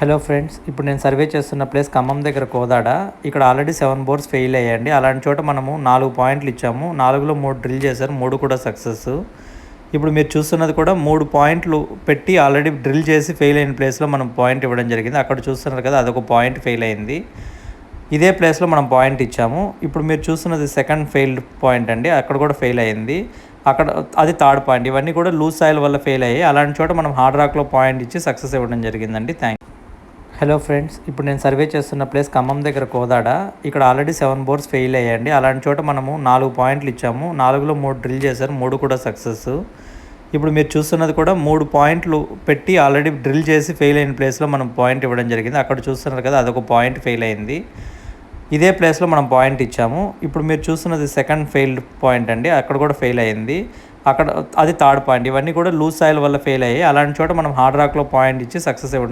Hello friends, ఇప్పుడు నేను survey చేస్తున్న ప్లేస్ ఖమ్మం దగ్గర కోదాడ. ఇక్కడ ఆల్రెడీ 7 బోర్స్ ఫెయిల్ అయ్యాయండి. అలాంటి చోట మనము 4 పాయింట్లు ఇచ్చాము. 4లో 3 డ్రిల్ చేశారు, 3 కూడా సక్సెస్. ఇప్పుడు మీరు చూస్తున్నది కూడా 3 పాయింట్లు పెట్టి ఆల్రెడీ డ్రిల్ చేసి ఫెయిల్ అయిన ప్లేస్లో మనం పాయింట్ ఇవ్వడం జరిగింది. అక్కడ చూస్తున్నారు కదా, అదొక పాయింట్ ఫెయిల్ అయింది. ఇదే ప్లేస్లో మనం పాయింట్ ఇచ్చాము. ఇప్పుడు మీరు చూస్తున్నది సెకండ్ ఫెయిల్డ్ పాయింట్ అండి, అక్కడ కూడా ఫెయిల్ అయింది. అక్కడ అది థర్డ్ పాయింట్. ఇవన్నీ కూడా లూజ్ సాయిల్ వల్ల ఫెయిల్ అయ్యాయి. అలాంటి చోట మనం హార్డ్ రాక్లో పాయింట్ ఇచ్చి సక్సెస్ ఇవ్వడం జరిగిందండి. హలో ఫ్రెండ్స్, ఇప్పుడు నేను సర్వే చేస్తున్న ప్లేస్ ఖమ్మం దగ్గర కోదాడ. ఇక్కడ ఆల్రెడీ 7 బోర్స్ ఫెయిల్ అయ్యాయండి. అలాంటి చోట మనము 4 పాయింట్లు ఇచ్చాము. 4లో 3 డ్రిల్ చేశారు, 3 కూడా సక్సెస్. ఇప్పుడు మీరు చూస్తున్నది కూడా 3 పాయింట్లు పెట్టి ఆల్రెడీ డ్రిల్ చేసి ఫెయిల్ అయిన ప్లేస్లో మనం పాయింట్ ఇవ్వడం జరిగింది. అక్కడ చూస్తున్నారు కదా, అదొక పాయింట్ ఫెయిల్ అయింది. ఇదే ప్లేస్లో మనం పాయింట్ ఇచ్చాము. ఇప్పుడు మీరు చూస్తున్నది సెకండ్ ఫెయిల్డ్ పాయింట్ అండి, అక్కడ కూడా ఫెయిల్ అయింది. అక్కడ అది థర్డ్ పాయింట్. ఇవన్నీ కూడా లూజ్ సాయిల్ వల్ల ఫెయిల్ అయ్యాయి. అలాంటి చోట మనం హార్డ్ రాక్లో పాయింట్ ఇచ్చి సక్సెస్ ఇవ్వడం